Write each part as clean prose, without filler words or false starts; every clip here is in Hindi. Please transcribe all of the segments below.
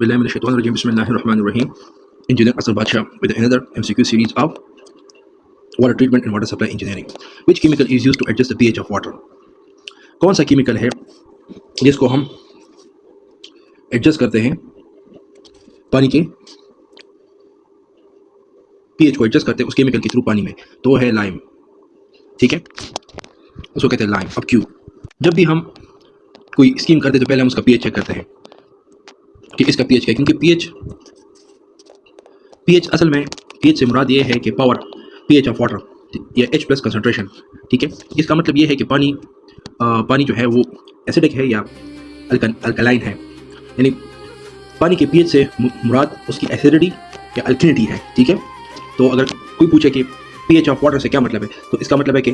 Bismillahirrahmanirrahim. Engineer Asal Badsha with another MCQ series of water treatment and water supply engineering. Which chemical is used to adjust the pH of water? कौन सा केमिकल है जिसको हम एडजस्ट करते हैं पानी के पीएच को एडजस्ट करते हैं उस केमिकल के थ्रू पानी में, तो वो है लाइम। ठीक है, उसको कहते हैं लाइम। अब क्यों? जब भी हम कोई स्कीम करते हैं तो पहले हम उसका पीएच चेक करते हैं कि इसका पीएच क्या है, क्योंकि पीएच असल में पीएच से मुराद ये है कि पावर पीएच ऑफ वाटर या H+ कंसनट्रेशन। ठीक है, इसका मतलब ये है कि पानी जो है वो एसिडिक है या अल्कलाइन है, यानी पानी के पीएच से मुराद उसकी एसिडिटी या अल्कलिनिटी है। ठीक है, तो अगर कोई पूछे कि पीएच ऑफ वाटर से क्या मतलब है, तो इसका मतलब है कि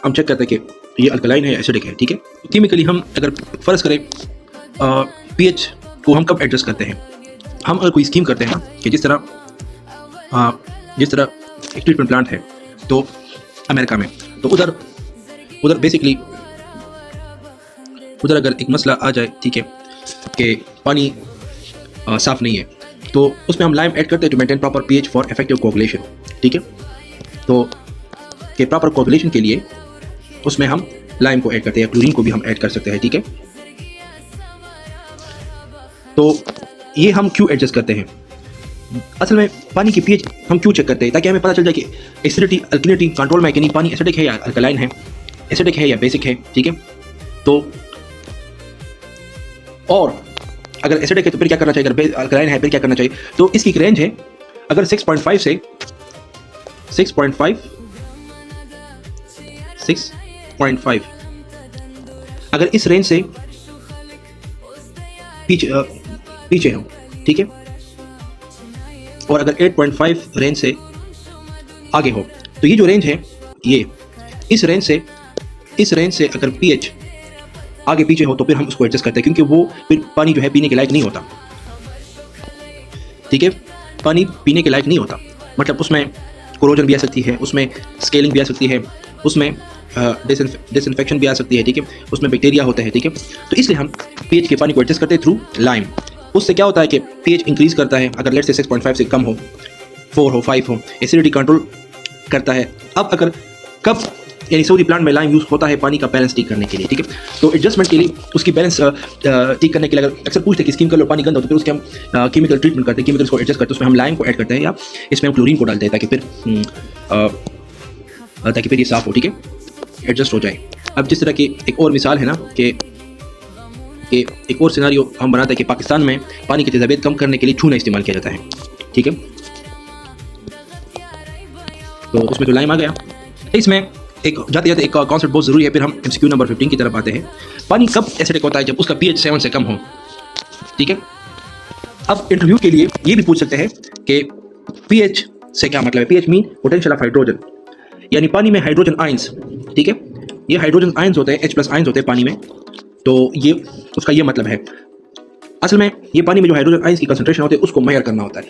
हम चेक करते हैं कि ये अल्कलाइन है या एसिडिक है। ठीक है, केमिकली हम अगर फ़र्ज़ करें पीएच को हम कब एडजस्ट करते हैं, हम अगर कोई स्कीम करते हैं ना कि जिस तरह एक ट्रीटमेंट प्लांट है तो अमेरिका में, तो उधर बेसिकली अगर एक मसला आ जाए, ठीक है, कि पानी साफ़ नहीं है, तो उसमें हम लाइम ऐड करते हैं to maintain proper pH for effective coagulation. ठीक है, तो कि प्रॉपर कोगुलेशन के लिए उसमें हम लाइम को ऐड करते हैं या क्लोरीन को भी हम ऐड कर सकते हैं। ठीक है, तो ये हम क्यों एडजस्ट करते हैं? असल में पानी की पीएच हम क्यों चेक करते हैं? ताकि हमें पता चल जाए कि एसिडिटी अल्कलिनिटी कंट्रोल में है कि नहीं, पानी एसिडिक है या अल्कलाइन है, एसिडिक है या बेसिक है। ठीक है, तो और अगर एसिडिक है तो फिर क्या करना चाहिए, अगर अल्कलाइन है फिर क्या करना चाहिए? तो इसकी एक रेंज है, अगर 6.5 से 6.5 अगर इस रेंज से पीछे हो, ठीक है, और अगर 8.5 रेंज से आगे हो, तो ये जो रेंज है, ये इस रेंज से अगर पीएच आगे पीछे हो तो फिर हम उसको एडजस्ट करते हैं, क्योंकि वो फिर पानी जो है पीने के लायक नहीं होता। ठीक है, पानी पीने के लायक नहीं होता, मतलब उसमें कोरोजन भी आ सकती है, उसमें स्केलिंग भी आ सकती है, उसमें डिसइंफेक्शन भी आ सकती है। ठीक है, उसमें बैक्टीरिया होते हैं। ठीक है, तो इसलिए हम पीएच के पानी को एडजस्ट करते हैं थ्रू लाइम। उससे क्या होता है कि पीएच इंक्रीज़ करता है, अगर लेट से 6.5 से कम हो, 4 हो, 5 हो, एसिडिटी कंट्रोल करता है। अब अगर कब यानी सऊदी प्लांट में लाइम यूज़ होता है पानी का बैलेंस ठीक करने के लिए। ठीक है, तो एडजस्टमेंट के लिए उसकी बैलेंस ठीक करने के लिए, अगर अक्सर पूछते हैं कि स्कीम कर लो पानी गंदा, तो फिर उसके हम केमिकल ट्रीटमेंट करते हैं, केमिकल्स को एडजस्ट करते हैं, उसमें हम लाइम को ऐड करते हैं या इसमें हम क्लोरीन को डालते हैं ताकि फिर ये साफ़ हो, ठीक है, एडजस्ट हो जाए। अब जिस तरह की एक और मिसाल है ना कि एक और सिनारियो हम बनाते हैं कि पाकिस्तान में पानी की तेज़ाबियत कम करने के लिए चूना इस्तेमाल किया जाता है। ठीक है, तो उसमें तो लाइम आ गया। इसमें एक जाते एक कॉन्सेप्ट बहुत ज़रूरी है, फिर हम MCQ नंबर 15 की तरफ आते हैं। पानी कब एसिडिक होता है? जब उसका pH 7 से कम हो। ठीक है, अब इंटरव्यू के लिए ये भी पूछ सकते हैं कि pH से क्या मतलब है? pH mean potential of hydrogen, यानी पानी में हाइड्रोजन आयंस। ठीक है, ये हाइड्रोजन आयंस होते हैं, H+ आयंस होते हैं पानी में, तो ये उसका ये मतलब है। असल में ये पानी में जो हाइड्रोजन आयंस की कंसंट्रेशन होती है उसको मेजर करना होता है,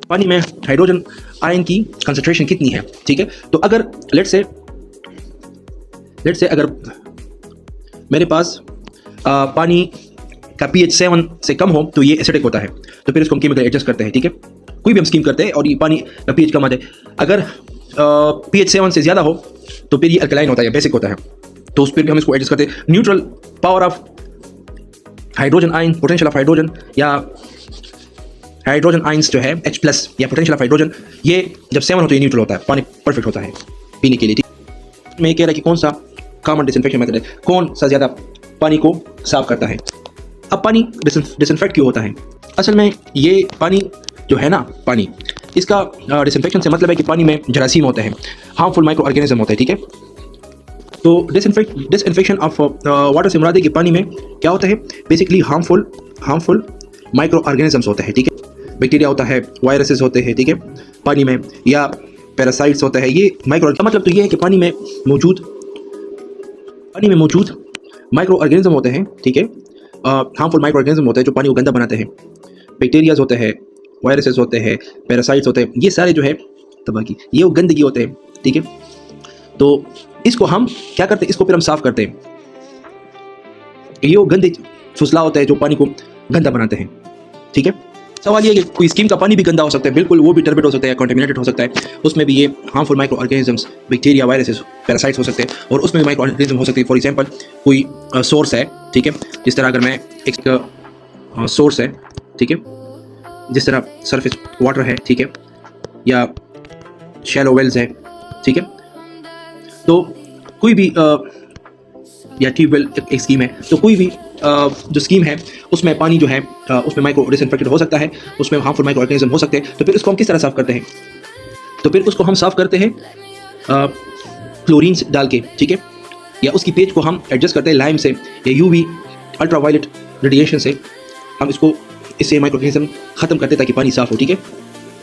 पानी में हाइड्रोजन आयन की कंसंट्रेशन कितनी है। ठीक है, तो अगर लेट से अगर मेरे पास पानी का pH 7 से कम हो तो ये एसिडिक होता है, तो फिर इसको हम केमिकल एडजस्ट करते हैं। ठीक है, कोई भी हम स्कीम करते हैं और ये पानी का pH कम आ जाए, अगर pH 7 से ज़्यादा हो तो फिर ये अल्कलाइन होता है या बेसिक होता है, तो उस पर भी हम इसको एडजस्ट करते हैं। Neutral power of hydrogen ion, potential of hydrogen या हाइड्रोजन आयंस जो है H+ या पोटेंशियल ऑफ हाइड्रोजन, ये जब 7 हो तो ये न्यूट्रल होता है, पानी परफेक्ट होता है पीने के लिए। ठीक, मैं ये कह रहा है कि कौन सा कॉमन डिसइंफेक्शन मेथड है, कौन सा ज़्यादा पानी को साफ करता है। अब पानी डिसइंफेक्ट क्यों होता है? असल में ये पानी जो है ना, पानी इसका डिसइंफेक्शन से मतलब है कि पानी में जरासीम होते हैं, हार्मफुल माइक्रो ऑर्गेनिज्म होते हैं। ठीक है, तो डिसइंफेक्शन ऑफ वाटर से मुराद है कि पानी में क्या होता है, बेसिकली हार्मफुल माइक्रो ऑर्गेनिजम्स होते हैं। ठीक है, बैक्टीरिया होता है, वायरसेस होते हैं, ठीक है, पानी में, या पैरासाइट्स होता है। ये माइक्रो का मतलब तो ये है कि पानी में मौजूद माइक्रो ऑर्गेनिज्म होते हैं। ठीक है, हार्मफुल माइक्रो ऑर्गेनिज्म होते हैं जो पानी को गंदा बनाते हैं। बैक्टीरियाज होते हैं, वायरसेस होते हैं, पैरासाइट्स होते हैं, ये सारे जो है तबाह की, ये वो गंदगी होते हैं। ठीक है, तो इसको हम क्या करते हैं, इसको फिर हम साफ़ करते हैं। ये वो गंदे फुसला होता है जो पानी को गंदा बनाते हैं। ठीक है। सवाल ये है कि कोई स्कीम का पानी भी गंदा हो सकता है, बिल्कुल वो भी टर्बिड हो सकता है, कॉन्टेमिनेटेड हो सकता है, उसमें भी ये harmful micro organisms, bacteria, viruses, parasites हो सकते हैं और उसमें भी माइक्रो ऑर्गेनिज्म हो सकते हैं। फॉर एग्जांपल कोई सोर्स है, ठीक है, जिस तरह अगर मैं एक सोर्स है, ठीक है, जिस तरह सरफेस वाटर है, ठीक है, या शैलो वेल्स है, ठीक है, तो कोई भी या ट्यूबवेल एक स्कीम है, तो कोई भी जो स्कीम है उसमें पानी जो है उसमें माइक्रो डिसइंफेक्टेड हो सकता है, उसमें हार्मफुल माइक्रो ऑर्गेनिज्म हो सकते हैं। तो फिर उसको हम किस तरह साफ़ करते हैं? तो फिर उसको हम साफ़ करते हैं क्लोरीन डाल के, ठीक है, या उसकी पेज को हम एडजस्ट करते हैं लाइम से या यूवी अल्ट्रावायलेट रेडिएशन से, हम इससे माइक्रो ऑर्गेनिज्म ख़त्म करते हैं ताकि पानी साफ़ हो, ठीक है।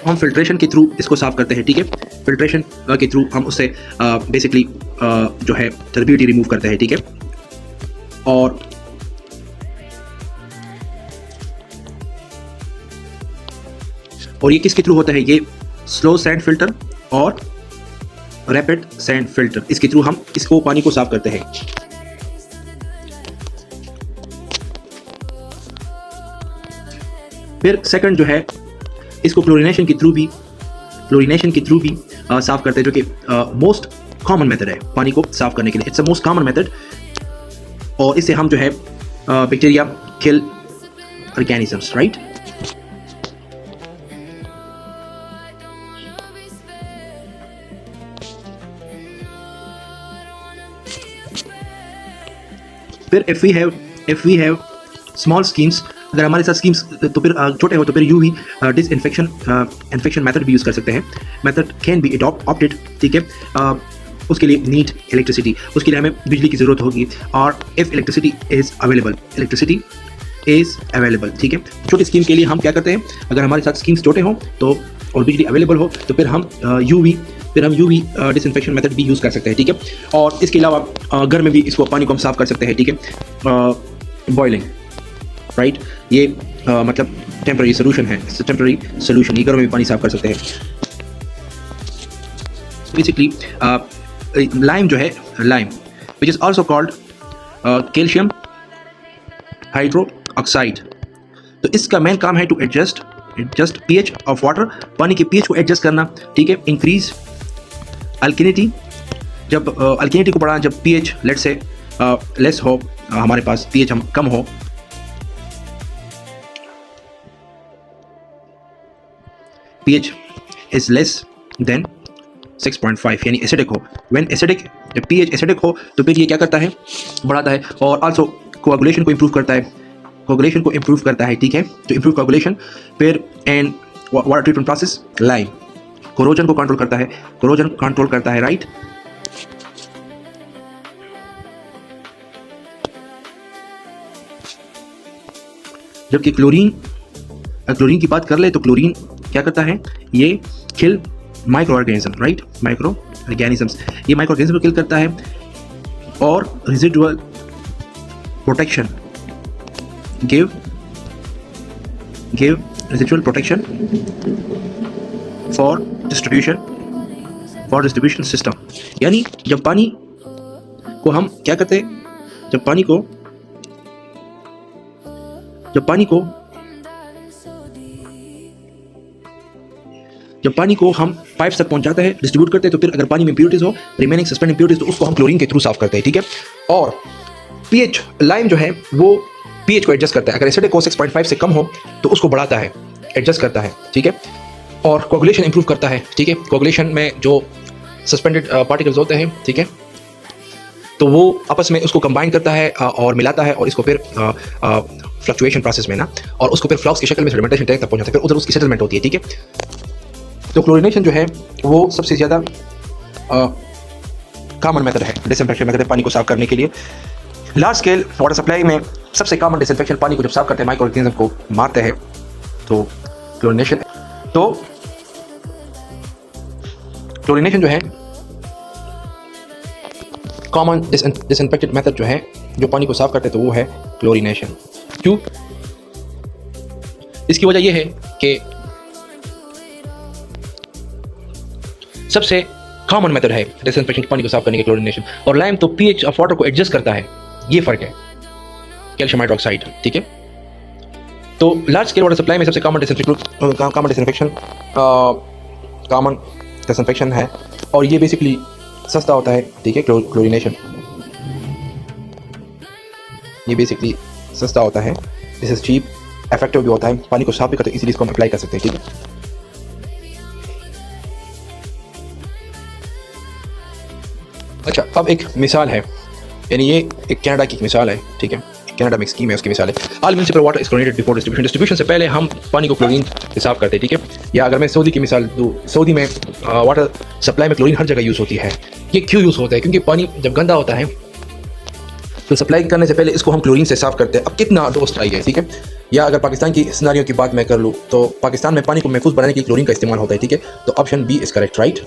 हम फिल्ट्रेशन के थ्रू इसको साफ़ करते हैं, ठीक है, फिल्ट्रेशन के थ्रू हम उससे बेसिकली जो है टर्बिडिटी रिमूव करते हैं, ठीक है। और ये किसके थ्रू होता है? ये स्लो सैंड फिल्टर और रैपिड सैंड फिल्टर, इसके थ्रू हम इसको पानी को साफ करते हैं। फिर सेकंड जो है इसको क्लोरीनेशन के थ्रू भी साफ करते हैं, जो कि मोस्ट कॉमन मेथड है पानी को साफ करने के लिए। It's a most common method और इससे हम जो है बैक्टीरिया किल ऑर्गेनिजम्स, राइट। फिर if we have small schemes, अगर हमारे साथ स्कीम्स तो फिर छोटे हो तो फिर यूवी इन्फेक्शन मेथड भी यूज़ कर सकते हैं। मेथड कैन बी ऑप्टेड, ठीक है। उसके लिए नीड इलेक्ट्रिसिटी, उसके लिए हमें बिजली की ज़रूरत होगी। और इफ़ इलेक्ट्रिसिटी इज़ अवेलेबल, ठीक है। छोटी स्कीम के लिए हम क्या करते हैं? अगर हमारे साथ स्कीम्स छोटे हों तो और बिजली अवेलेबल हो तो फिर हम यूवी डिसइंफेक्शन मेथड भी यूज़ कर सकते हैं, ठीक है। और इसके अलावा घर में भी इसको पानी को हम साफ कर सकते हैं, ठीक है। बॉइलिंग, राइट, ये मतलब टेम्पररी सोल्यूशन है, ये घरों में भी पानी साफ कर सकते हैं। बेसिकली लाइम जो है, lime which is also called calcium hydro oxide, तो इसका मेन काम है to adjust pH of water, पानी के पीएच को एडजस्ट करना, ठीक है। इंक्रीज अल्किनिटी, जब अल्किनिटी को बढ़ाना, जब पीएच लेट से लेस हो, हमारे पास पीएच हम कम हो, पीएच इज लेस देन 6.5 यानी एसिडिक हो। व्हेन एसिडिक, जब पीएच एसिडिक हो तो फिर ये क्या करता है? बढ़ाता है। और आल्सो कोआगुलेशन को इम्प्रूव करता है, ठीक है। तो इम्प्रूव कोआगुलेशन, फिर and water treatment process, lime corrosion को कंट्रोल करता है, राइट। जबकि क्लोरीन की बात कर ले तो क्लोरीन क्या करता है? ये kill microorganism, right, microorganisms, ये माइक्रो ऑर्गेनिज्म को किल करता है। और residual protection, give residual protection for distribution system, यानी जब पानी को हम क्या करते हैं? जब पानी को हम पाइप्स तक पहुंचाते हैं, डिस्ट्रीब्यूट करते हैं, तो फिर अगर पानी में इम्प्योरिटीज हो, रिमेनिंग सस्पेंड इम्प्योरिटीज, तो उसको हम क्लोरीन के थ्रू साफ करते हैं, ठीक है। और पीएच, लाइम जो है वो पीएच को एडजस्ट करता है, अगर एसिडिक को 6.5 से कम हो तो उसको बढ़ाता है, एडजस्ट करता है, ठीक है। और कोगुलेशन इंप्रूव करता है, ठीक है। कोगुलेशन में जो सस्पेंडेड पार्टिकल्स होते हैं, ठीक है, तो वो आपस में उसको कंबाइन करता है और मिलाता है और इसको फिर फ्लक्चुएशन प्रोसेस में ना, और उसको फिर फ्लॉक्स की शक्ल में सेडिमेंटेशन टैंक तक पहुंचाता है, फिर उधर उसकी सेटलमेंट होती है, ठीक है। तो क्लोरीनेशन जो है वो सबसे ज़्यादा कॉमन मेथड है, डिसइंफेक्शन मेथड है पानी को साफ करने के लिए। लार्ज स्केल वाटर सप्लाई में सबसे कॉमन डिसइंफेक्शन, पानी को जब साफ करते हैं, माइक्रो ऑर्गेनिज्म को मारते हैं, तो क्लोरीनेशन। तो क्लोरीनेशन जो है कॉमन डिसइंफेक्टेड मेथड जो है, जो पानी को साफ करते हैं, तो वो है क्लोरीनेशन। क्यों? इसकी वजह यह है कि सबसे कॉमन मेथड है डिसइंफेक्शन पानी को साफ करने के क्लोरीनेशन, और लाइम तो पीएच ऑफ वाटर को एडजस्ट करता है, ये फर्क है, कैल्शियम हाइड्रोक्साइड, ठीक है। तो लार्ज स्केल वाटर सप्लाई में सबसे कॉमन डिसइंफेक्शन है, और ये बेसिकली सस्ता होता है, ठीक है। क्लोरीनेशन ये बेसिकली सस्ता होता है, दिस इज चीप, इफेक्टिव भी होता है, पानी को साफ भी करते हैं, इसीलिए इसको हम अप्लाई कर सकते हैं, ठीक है। अच्छा, अब एक मिसाल है, यानी ये एक कनाडा की मिसाल है, ठीक है। कनाडा में स्कीम है, उसकी मिसाल है। All municipal water is chlorinated before distribution. Distribution से पहले हम पानी को क्लोरीन से साफ करते हैं, ठीक है। या अगर मैं सऊदी की मिसाल दूँ, सऊदी में वाटर सप्लाई में क्लोरीन हर जगह यूज़ होती है। ये क्यों यूज़ होता है? क्योंकि पानी जब गंदा होता है तो सप्लाई करने से पहले इसको हम क्लोरीन से साफ करते हैं। अब कितना डोज चाहिए, ठीक है। या अगर पाकिस्तान की सिनारियो की बात मैं कर लूँ तो पाकिस्तान में पानी को महफूज बनाने के लिए क्लोरीन का इस्तेमाल होता है, ठीक है। तो option B is correct, right.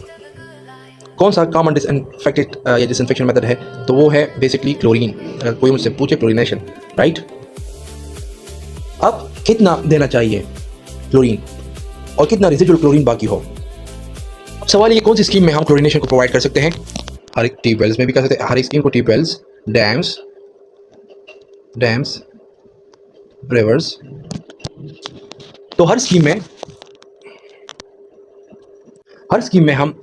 कौन सा कॉमन डिसइंफेक्टेड या डिसइंफेक्शन मेथड है? तो वो है बेसिकली क्लोरीन। अगर कोई मुझसे पूछे, क्लोरीनेशन, राइट। अब कितना देना चाहिए क्लोरीन और कितना रेजिडुअल क्लोरीन बाकी हो? अब सवाल ये, कौन सी स्कीम में हम क्लोरीनेशन को प्रोवाइड कर सकते हैं? हर एक ट्यूबवेल्स में भी कर सकते हैं, हर एक स्कीम को ट्यूबवेल्स, डैम्स, रिवर्स, तो हर स्कीम में हम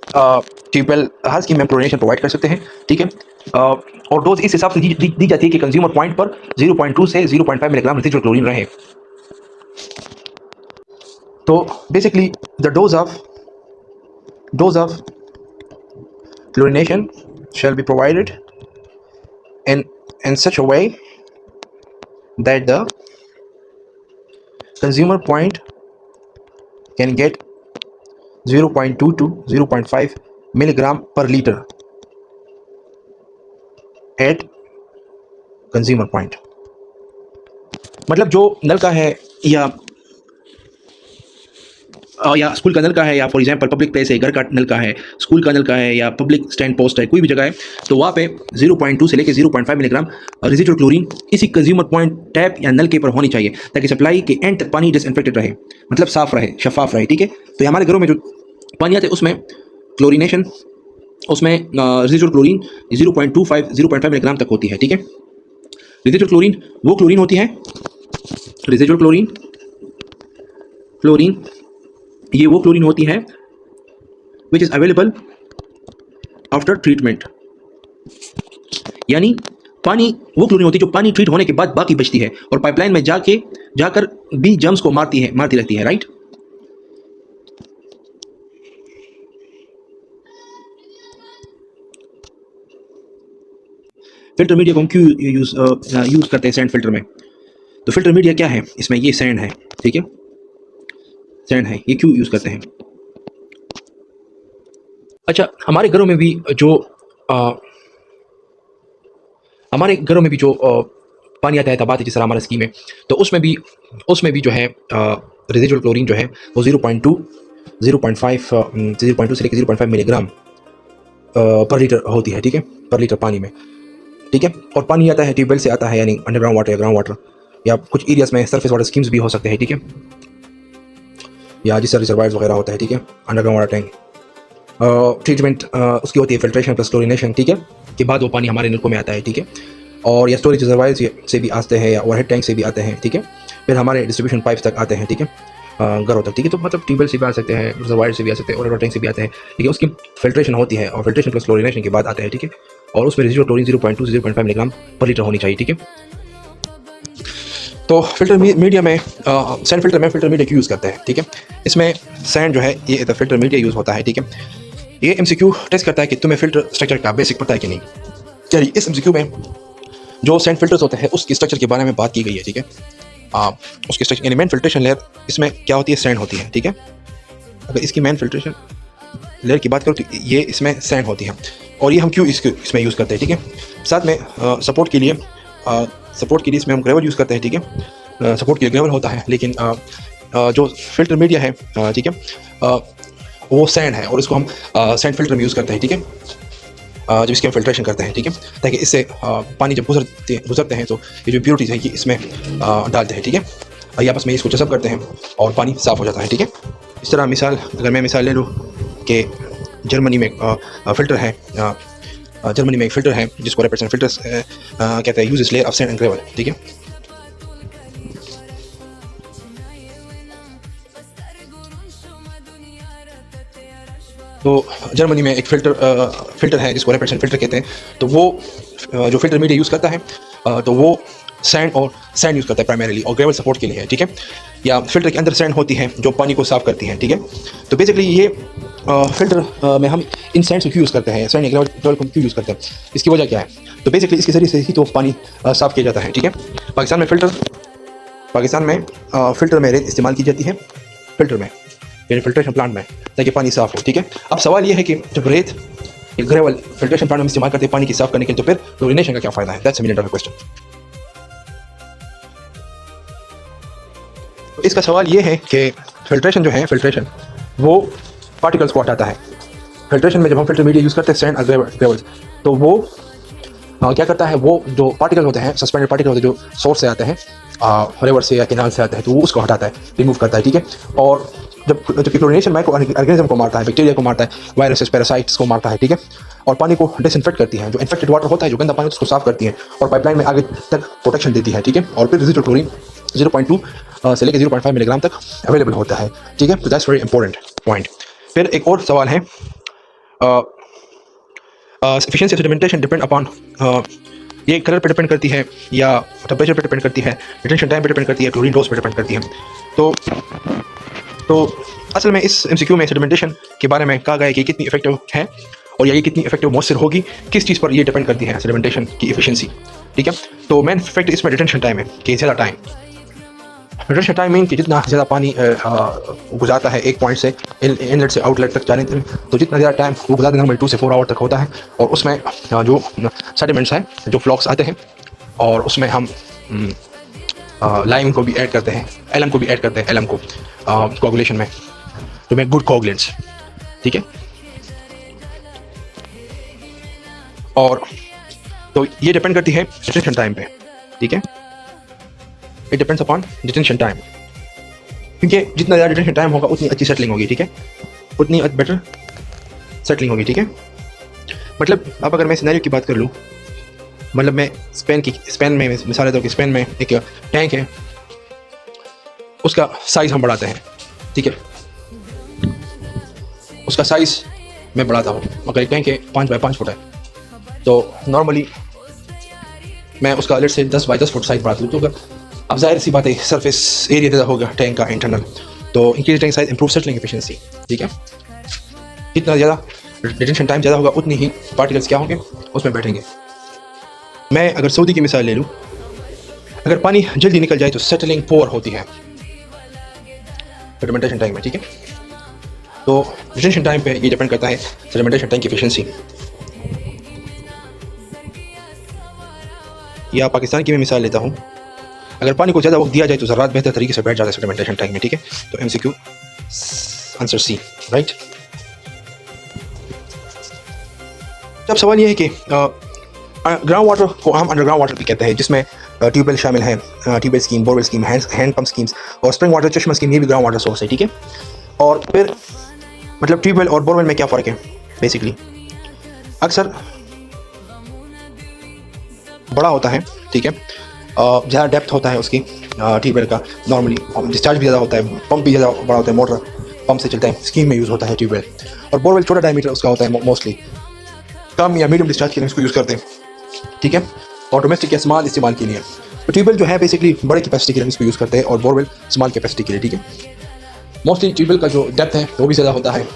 ट्यूबवेल, हर स्कीम में हम क्लोरीनेशन प्रोवाइड कर सकते हैं, ठीक है। और डोज इस हिसाब से दी जाती है कि कंज्यूमर पॉइंट पर 0.2 से 0.5 मिलीग्राम रेजिडुअल क्लोरीन रहे। तो basically the dose of chlorination shall be provided in such a way that the consumer point can get 0.2 to 0.5 milligram per liter at consumer point। मतलब जो नल का है या स्कूल का नल का है, या फॉर एग्जांपल पब्लिक प्लेस है, घर का नल का है, स्कूल का नल का है, या पब्लिक स्टैंड पोस्ट है, कोई भी जगह है, तो वहाँ पे 0.2 से लेकर 0.5 मिलीग्राम रेजिडुअल क्लोरीन इसी कंज्यूमर पॉइंट टैप या नल के ऊपर होनी चाहिए, ताकि सप्लाई के एंड तक पानी डिसइंफेक्टेड रहे, मतलब साफ रहे, शफाफ रहे, ठीक है। तो हमारे घरों में जो पानी आता है उसमें क्लोरीनेशन, उसमें रेजिडुअल क्लोरीन 0.25 मिलीग्राम तक होती है, ठीक है। रेजिडुअल क्लोरीन वो क्लोरीन होती है, रेजिडुअल क्लोरीन ये वो क्लोरीन होती है which is available after treatment, यानी पानी वो क्लोरीन होती है जो पानी ट्रीट होने के बाद बाकी बचती है और पाइपलाइन में जाकर भी जर्म्स को मारती रहती है, राइट। फिल्टर मीडिया को हम क्यों यूज़ करते हैं सैंड फिल्टर में? तो फिल्टर मीडिया क्या है? इसमें ये सैंड है, ठीक है, सैंड है, ये क्यों यूज़ करते हैं? अच्छा, हमारे घरों में भी जो पानी आता है तबात है, जिस तरह हमारा स्कीम है, तो उसमें भी जो है रेजिडुअल क्लोरीन जो है वो 0.2 से लेकर 0.5 मिलीग्राम पर लीटर होती है, ठीक है, पर लीटर पानी में, ठीक है। और पानी आता है ट्यूबवेल से आता है, यानी अंडरग्राउंड वाटर या ग्राउंड वाटर, या कुछ एरियाज़ में सरफेस वाटर स्कीम्स भी हो सकते हैं, ठीक है, या जिस तरह रिजर्वायर्स वगैरह होता है, ठीक है, अंडरग्राउंड वाटर टैंक। ट्रीटमेंट उसकी होती है फिल्ट्रेशन प्लस क्लोरीनेशन, ठीक है, के बाद वो पानी हमारे नलकों में आता है, ठीक है। और या स्टोरेज रिजर्वायर्स से भी आते हैं, या ओवरहेड टैंक से भी आते हैं, ठीक है, फिर हमारे डिस्ट्रीब्यूशन पाइप्स तक आते हैं, ठीक है, घरों तक, ठीक है। तो मतलब ट्यूबवेल से भी आ सकते हैं, रिजर्वायर से भी आ सकते हैं, ओवरहेड टैंक से भी आते हैं, ठीक है। उसकी फिल्ट्रेशन होती है और फिल्ट्रेशन प्लस क्लोरीनेशन के बाद आते हैं, ठीक है। और उसमें रेजिडुअल क्लोरीन 0.2 से 0.5 मिलीग्राम पर लीटर होनी चाहिए, ठीक है। तो फिल्टर मीडिया में सैंड फिल्टर में फिल्टर मीडिया क्यों यूज़ करते हैं, ठीक है। इसमें सैंड जो है ये फिल्टर मीडिया यूज़ होता है, ठीक है। ये MCQ टेस्ट करता है कि तुम्हें फिल्टर स्ट्रक्चर का बेसिक पता है कि नहीं। चलिए, इस MCQ में जो सैंड फिल्टर्स होते हैं उसकी स्ट्रक्चर के बारे में बात की गई है, ठीक है। उसकी स्ट्रक्चर यानी मेन फिल्ट्रेशन लेयर इसमें क्या होती है? सैंड होती है, ठीक है। अगर इसकी मेन फिल्ट्रेशन लेयर की बात करूँ तो ये इसमें सैंड होती है, और ये हम क्यों इसमें यूज़ करते हैं, ठीक है। साथ में सपोर्ट के लिए इसमें हम ग्रेवल यूज़ करते हैं, ठीक है। सपोर्ट के लिए ग्रेवल होता है, लेकिन जो फिल्टर मीडिया है, ठीक है, वो सैंड है, और इसको हम सैंड फिल्टर में यूज़ करते हैं, ठीक है, जब इसकी हम फिल्ट्रेशन करते हैं, ठीक है, ताकि इससे पानी जब गुजरते हैं तो ये जो इम्प्योरिटीज़ है ये इसमें डालते हैं, ठीक है। ये आपस में इसको जज़ब करते हैं और पानी साफ़ हो जाता है, ठीक है। इस तरह अगर मैं मिसाल ले लूँ कि जर्मनी में फ़िल्टर है, जर्मनी में एक फ़िल्टर है जिसको रेप्रेजेंट फिल्टर्स कहते हैं, use layer of sand and gravel, ठीक है। तो जर्मनी में एक फ़िल्टर है जिसको रेपेडसन फ़िल्टर कहते हैं। तो वो जो फ़िल्टर मीडिया यूज़ करता है तो वो सैंड यूज़ करता है प्राइमरीली, और ग्रेवल सपोर्ट के लिए है, ठीक है। या फ़िल्टर के अंदर सैंड होती है जो पानी को साफ़ करती है, ठीक है। तो बेसिकली ये फ़िल्टर में हम इन सैंड्स को क्यों यूज़ करते हैं, सैंड या ग्रेवल को क्यों यूज़ करते हैं, इसकी वजह क्या है? तो बेसिकली इसके ज़रिए से ही तो पानी साफ़ किया जाता है, ठीक है। पाकिस्तान में फ़िल्टर में रेत इस्तेमाल की जाती है, फ़िल्टर में यानी फ़िल्ट्रेशन प्लांट में, ताकि पानी साफ़ हो, ठीक है। अब सवाल ये है कि जब रेत या ग्रेवल फ़िल्ट्रेशन प्लांट में इस्तेमाल करते हैं पानी की साफ़ करने के लिए, तो फिर क्लोरीनेशन का क्या फ़ायदा है? That's a million dollar question. तो इसका सवाल ये है कि फ़िल्ट्रेशन वो पार्टिकल्स को हटाता है। फ़िल्ट्रेशन में जब हम फ़िल्टर मीडिया यूज़ करते हैं सैंड और ग्रेवल्स, तो वो क्या करता है, वो जो पार्टिकल होते हैं, सस्पेंडेड पार्टिकल होते हैं जो सोर्स से आते हैं, रिवर से या कैनाल से आते हैं, तो वो उसको हटाता है, रिमूव करता है, ठीक है। और जब क्लोरीनेशन माइक्रो ऑर्गेनिज्म को मारता है, बैक्टीरिया को मारता है, वायरसेस, पैरासाइट्स को मारता है, ठीक है। और पानी को डिसइंफेक्ट करती है, जो इन्फेक्टेड वाटर होता है, जो गंदा पानी उसको साफ करती है और पाइपलाइन में आगे तक प्रोटेक्शन देती है, ठीक है। और फिर रेजिडुअल क्लोरीन 0.2 से लेकर 0.5 मिलीग्राम तक अवेलेबल होता है, ठीक है। तो दैट्स वेरी इंपॉर्टेंट पॉइंट। फिर एक और सवाल है, efficiency of sedimentation depend upon, ये कलर पे डिपेंड करती है या टेम्परेचर पे डिपेंड करती है, रिटेंशन टाइम पे डिपेंड करती है, क्लोरीन डोज पे डिपेंड करती है। तो असल में इस एमसीक्यू में सेडिमेंटेशन के बारे में कहा गया है कि कितनी इफेक्टिव है और या ये कितनी इफेक्टिव मौसर होगी, किस चीज़ पर ये डिपेंड करती है सेडिमेंटेशन की एफिशिएंसी, ठीक है। तो मेन फैक्ट इसमें रिटेंशन टाइम है कि ज़्यादा टाइम, रिटेंशन टाइम मीन कि जितना ज़्यादा पानी गुजारता है एक पॉइंट से इनलेट से आउटलेट तक जाने में, तो जितना ज़्यादा टाइम वो गुजारते नॉर्मल 2 से 4 आवर तक होता है। और उसमें जो सेडिमेंट्स हैं, जो फ्लॉक्स आते हैं, और उसमें हम लाइम को भी ऐड करते हैं, एलम को भी ऐड करते हैं, एलम को कोगुलेशन में टू मेक गुड कोगुलेंट्स, ठीक है। और तो ये डिपेंड करती है डिटेंशन टाइम पे, ठीक है। It depends upon detention time, क्योंकि जितना ज़्यादा डिटेंशन टाइम होगा उतनी अच्छी सेटलिंग होगी, ठीक है, उतनी बेटर सेटलिंग होगी, ठीक है। मतलब अब अगर मैं सिनेरियो की बात कर लूँ, मतलब मैं स्पेन में मिसाल देता हूँ कि स्पेन में एक टैंक है, उसका साइज़ हम बढ़ाते हैं, ठीक है, उसका साइज़ मैं बढ़ाता हूँ। अगर एक टैंक है 5 बाई 5 फुट है, तो नॉर्मली मैं उसका लेट से 10 बाई 10 फुट साइज़ बढ़ाता हूँ। तो अगर अब जाहिर सी बात है सरफेस एरिया ज़्यादा होगा टैंक का इंटरनल, तो increase tank size improve settling efficiency, ठीक है। जितना ज़्यादा डिटेंशन टाइम ज़्यादा होगा उतनी ही पार्टिकल्स क्या होंगे, उसमें बैठेंगे। मैं अगर सऊदी की मिसाल ले लूँ, अगर पानी जल्दी निकल जाए तो सेटलिंग पोअर होती है सेडिमेंटेशन टाइम में, ठीक है। तो डिटेंशन टाइम पे ये डिपेंड करता है सेडिमेंटेशन टाइम की एफिशिएंसी। या पाकिस्तान की मैं मिसाल लेता हूँ, अगर पानी को ज़्यादा वक्त दिया जाए तो ज़रात बेहतर तरीके से बैठ जाता है सेडिमेंटेशन टाइम में, ठीक है। तो एमसीक्यू आंसर सी, राइट। अब सवाल ये है कि ग्राउंड वाटर को हम अंडरग्राउंड वाटर भी कहते हैं, जिसमें ट्यूबवेल शामिल हैं, tubewell scheme, borewell scheme, hand pump schemes और स्प्रिंग वाटर चश्मा स्कीम, ये भी ग्राउंड वाटर सोर्स है, ठीक है। और फिर मतलब ट्यूबवेल और बोरवेल में क्या फ़र्क है? बेसिकली अक्सर बड़ा होता है, ठीक है, ज़्यादा डेप्थ होता है उसकी ट्यूबवेल का, नॉर्मली डिस्चार्ज भी ज़्यादा होता है, पंप भी ज़्यादा बड़ा होता है, मोटर पंप से चलता है, स्कीम में यूज़ होता है ट्यूबवेल। और बोरवेल छोटा डायमीटर उसका होता है, मोस्टली कम या मीडियम डिस्चार्ज के लिए उसको यूज़ करते हैं, ठीक है, और डोमेस्टिक या स्मॉल इस्तेमाल के लिए। तो ट्यूबवेल जो है बेसिकली बड़े कैपेसिटी के लिए इसको यूज़ करते हैं, और बोरवेल स्मॉल कैपेसिटी के लिए, ठीक है। मोस्टली ट्यूबवेल का जो डेप्थ है वो भी ज़्यादा होता है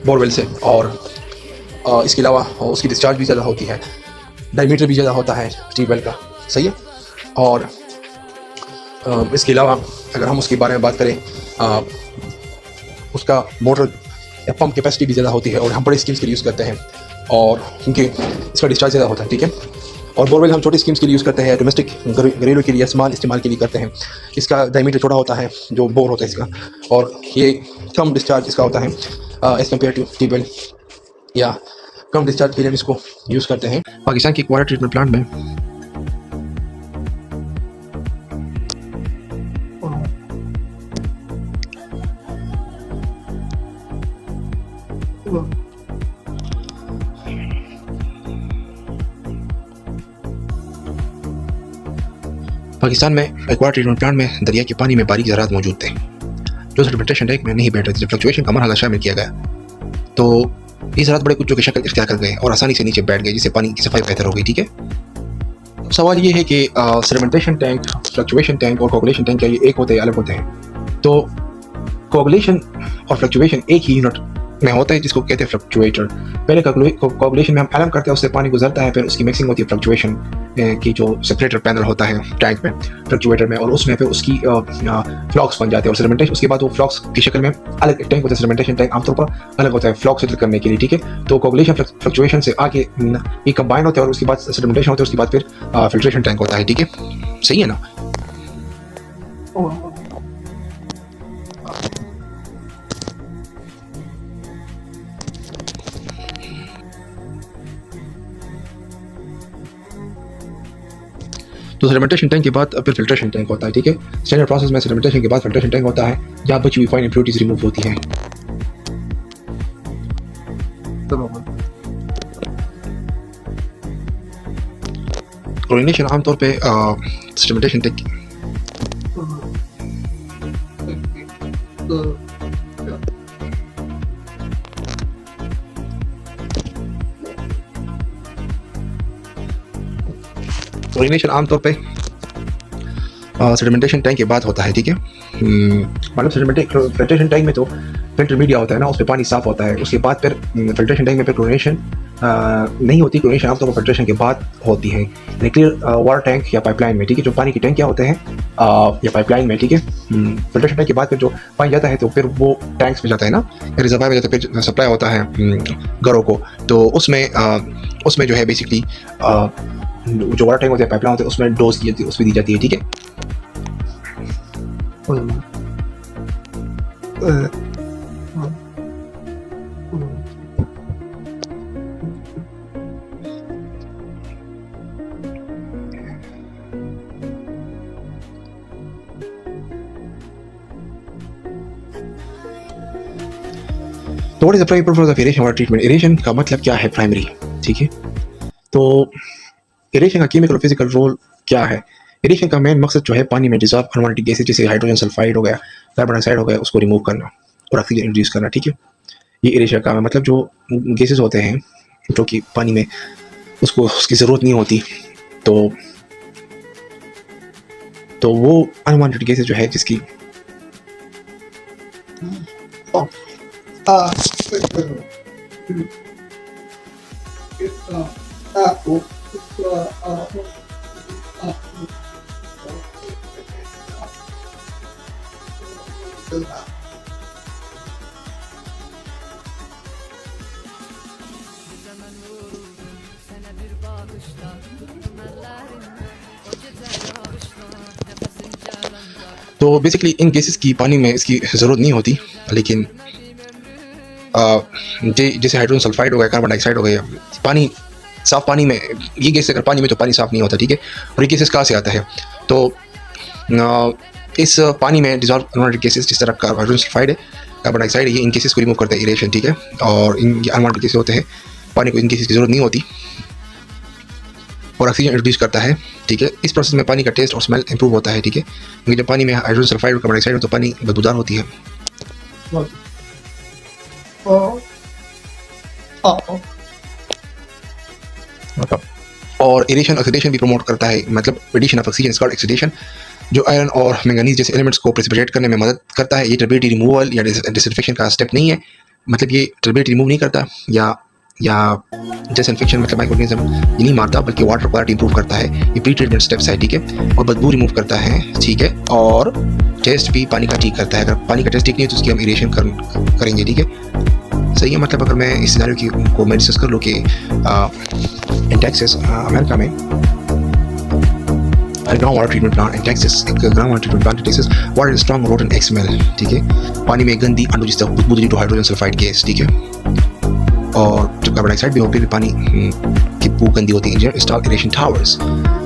बोरवेल से, और इसके अलावा उसकी डिस्चार्ज भी ज़्यादा होती है, डायमीटर भी ज़्यादा होता है ट्यूबवेल का, सही है। और इसके अलावा अगर हम उसके बारे में बात करें, उसका मोटर या पंप कैपेसिटी भी ज़्यादा होती है, और हम बड़े स्कीम्स के लिए यूज़ करते हैं, और क्योंकि इसका डिस्चार्ज ज़्यादा होता है, ठीक है। और बोरवेल हम छोटी स्कीम्स के लिए यूज़ करते हैं, डोमेस्टिक घरेलू के लिए, स्मॉल इस्तेमाल के लिए करते हैं। इसका डायमीटर छोटा होता है जो बोर होता है इसका, और ये कम डिस्चार्ज इसका होता है एज़ कम्पेयर टू ट्यूबवेल, या कम डिस्चार्ज के लिए इसको यूज़ करते हैं। पाकिस्तान की वाटर ट्रीटमेंट प्लांट में पाकिस्तान में एक्वा ट्रीटमेंट प्लांट में दरिया के पानी में बारीक ज़रात मौजूद थे जो सेडिमेंटेशन टैंक में नहीं बैठ रहे थे। जब फ्लक्चुएशन का मरहला शामिल किया गया तो ये ज़रात बड़े कुछ जो कि शक्ल इख्तियार कर गए और आसानी से नीचे बैठ गए, जिससे पानी की सफाई बेहतर हो गई। ठीक है, सवाल ये है कि सेडिमेंटेशन टैंक, फ्लक्चुएशन टैंक और कोगुलेशन टैंक क्या ये एक होते हैं, अलग होते हैं? तो कोगुलेशन और फ्लक्चुएशन एक ही यूनिट में होता है, जिसको कहते हैं फ्लक्चुएटर। पहले कोगुलेशन में हम एलम करते हैं, उससे पानी गुजरता है, फिर उसकी मिक्सिंग होती है फ्लक्चुएशन की जो सेपरेटर पैनल होता है टैंक में, फ्लक्चुएटर में, और उसमें फिर उसकी फ्लॉक्स बन जाते हैं और सेडिमेंटेशन उसके बाद वो फ्लॉक्स की शक्ल में अलग टैंक होता है। सेडिमेंटेशन टैंक आमतौर पर अलग होता है फ्लॉक्स सेटल करने के लिए। ठीक है, तो कोगुलेशन फ्लक्चुएशन से आगे ये कंबाइन होते हैं और उसके बाद सेडिमेंटेशन होता है, उसके बाद फिर फिल्ट्रेशन टैंक होता है। ठीक है, सही है ना? तो सेडिमेंटेशन टैंक के बाद फिर फिल्ट्रेशन टैंक होता है। ठीक है, स्टैंडर्ड प्रोसेस में सेडिमेंटेशन के बाद फिल्ट्रेशन टैंक होता है, जहाँ बची हुई फाइन इम्प्योरिटीज रिमूव होती हैं। क्लोरीनेशन आमतौर पे सेडिमेंटेशन टैंक क्लोरीनेशन आमतौर पे सेडिमेंटेशन टैंक के बाद होता है। ठीक है, मतलब फिल्ट्रेशन टैंक में तो फिल्टर मीडिया होता है ना, उस पर पानी साफ होता है, उसके बाद फिर फिल्ट्रेशन टैंक में फिर क्लोरीनेशन नहीं होती। क्लोरीनेशन आमतौर पर फिल्ट्रेशन के बाद होती है क्लियर वाटर टैंक या पाइपलाइन में। ठीक है, जो पानी की टैंक क्या होते हैं या पाइपलाइन में। ठीक है, फिल्ट्रेशन टैंक के बाद फिर जो पानी जाता है तो फिर वो टैंक्स में जाता है ना, रिजर्वायर में जाता है, फिर सप्लाई होता है घरों को। तो उसमें जो है बेसिकली जो वाटर टैंक होते हैं, पाइपलाइन होते हैं, उसमें डोज की जाती है, उसमें दी जाती है। ठीक है, तो what is the primary purpose of aeration water treatment? Aeration का मतलब क्या है प्राइमरी? ठीक है, तो एरेशन का केमिकल और फिजिकल रोल क्या है? एरेशन का मेन मकसद जो है पानी में डिजॉल्व अनवांटेड गैसेज जैसे हाइड्रोजन सल्फाइड हो गया, कार्बन डाइऑक्साइड हो गया, उसको रिमूव करना और ऑक्सीजन इंट्रोड्यूस करना। ठीक है, ये एरेशन का है। मतलब जो गैसेज होते हैं जो कि पानी में उसको उसकी ज़रूरत नहीं होती, तो वो अनवांटेड गैसेज जो है जिसकी तो बेसिकली इन केसेस की पानी में इसकी ज़रूरत नहीं होती, लेकिन जैसे हाइड्रोजन सल्फाइड हो गया, कार्बन डाइऑक्साइड हो गया, पानी साफ पानी में ये गैस अगर पानी में तो पानी साफ नहीं होता। ठीक है, और ये गैसेस कहाँ से आता है? तो इस पानी में डिजॉल्व अनवांटेड गैसेस जिस तरह हाइड्रोजन सल्फाइड है, कार्बन डाइऑक्साइड है, ये इन गैसेस को रिमूव करता है एरेशन। ठीक है, और इन अनवांटेड गैसेस होते हैं, पानी को इन गैसेस की ज़रूरत नहीं होती और ऑक्सीजन इंट्रोड्यूस करता है। ठीक है, इस प्रोसेस में पानी का टेस्ट और स्मेल इंप्रूव होता है। ठीक है, क्योंकि जब पानी में हाइड्रोजन सल्फाइड और कार्बन डाइऑक्साइड हो तो पानी बदबूदार होती है। और एरेशन ऑक्सीडेशन भी प्रमोट करता है, मतलब addition of oxygen is called oxidation, जो आयरन और मैंगनीज जैसे एलिमेंट्स को प्रेसिपिटेट करने में मदद करता है। ये टर्बिडिटी रिमूवल या डिसइंफेक्शन का स्टेप नहीं है, मतलब ये टर्बिडिटी रिमूव नहीं करता या डिसइंफेक्शन मतलब माइक्रोऑर्गेनिज्म ये नहीं मारता, बल्कि वाटर क्वालिटी इंप्रूव करता है। ये प्री ट्रीटमेंट स्टेप्स है। ठीक है, और बदबू रिमूव करता है। ठीक है, और टेस्ट भी पानी का ठीक करता है। अगर पानी का टेस्ट ठीक नहीं है तो उसकी हम एरेशन करेंगे। ठीक है, सही है। मतलब अगर मैं इस सिनेरियो को मैं डिस्कस कर लूँ कि इन टेक्सास अमेरिका में ground water treatment plant in Texas, एक ground water treatment plant in Texas, water is strong rotten egg smell. ठीक है, पानी में गंदी अंडू जिस तरह खुशबू due to hydrogen sulphide gas. ठीक है, और जब कार्बन डाइऑक्साइड भी होती है पानी की बू गंदी होती है। Install aeration towers,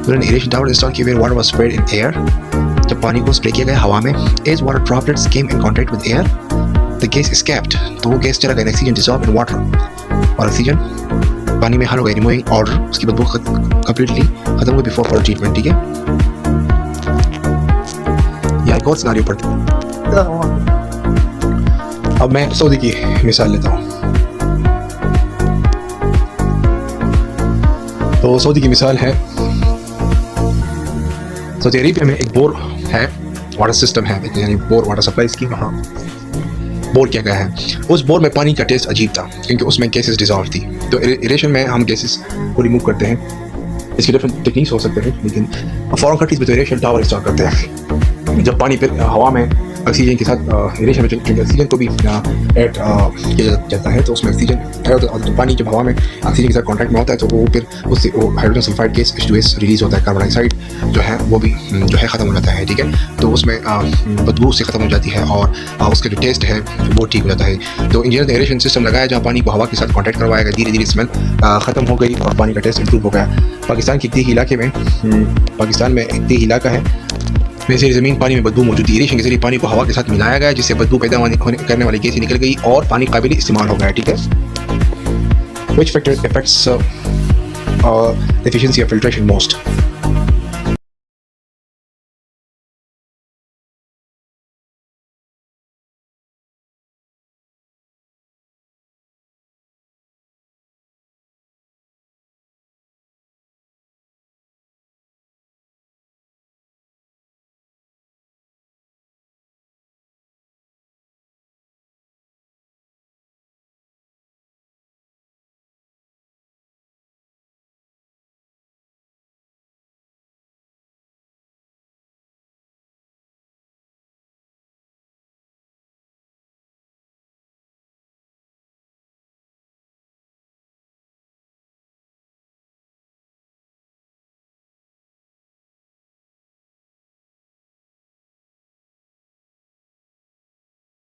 aeration tower install किए हुए water was spread in air, जब पानी को स्प्रे किया गया हवा में, as water droplets came in contact with air the gas escaped, तो वो गैस चला गया, ऑक्सीजन डिसॉल्व इन वाटर, और ऑक्सीजन पानी में हल हो गया, रिमूविंग ऑर्डर, उसकी बदबू कंप्लीटली खत्म हुई बिफोर फॉर ट्रीटमेंट। ठीक है, या एक और सिनेरियो पढ़ते हैं। अब मैं सऊदी की मिसाल लेता हूँ। तो सऊदी की मिसाल है, सऊदी अरेबिया में एक बोर है, वाटर सिस्टम है, यानी बोर वाटर सप्लाई स्कीम, वहाँ बोर किया गया है। उस बोर में पानी का टेस्ट अजीब था क्योंकि उसमें गैसेस डिजॉल्व थी। तो एरेशन में हम गैसेस को रिमूव करते हैं। इसके डिफरेंट टेक्निक्स हो सकते हैं, लेकिन फॉरेन कंट्रीज में तो एरेशन टावर इंस्टॉल करते हैं। जब पानी फिर हवा में ऑक्सीजन के साथ एरेशन में क्योंकि ऑक्सीजन को भी ऐड किया जाता है, तो उसमें ऑक्सीजन तो पानी जब हवा में ऑक्सीजन के साथ कॉन्टैक्ट में होता है तो वो फिर उससे वो hydrogen sulphide gas H2S release होता है। कार्बन डाइऑक्साइड जो है वो भी जो है ख़त्म हो जाता है, ठीक है। तो उसमें बदबू से ख़त्म हो जाती है और उसका जो टेस्ट है वो ठीक हो जाता है। तो इंजीनियर ने एरेशन सिस्टम लगाया जहाँ पानी को हवा के साथ कॉन्टैक्ट करवाया गया, धीरे धीरे स्मेल ख़त्म हो गई और पानी का टेस्ट इंप्रूव हो गया। पाकिस्तान के एक इलाके में पाकिस्तान में एक इलाका है में से ज़मीन पानी में बदबू मौजूद थी। एरेशन के जरिए पानी को हवा के साथ मिलाया गया जिससे बदबू पैदा करने वाली गैसें निकल गई और पानी काबिल इस्तेमाल हो गया, ठीक है। Which factor affects efficiency of filtration most?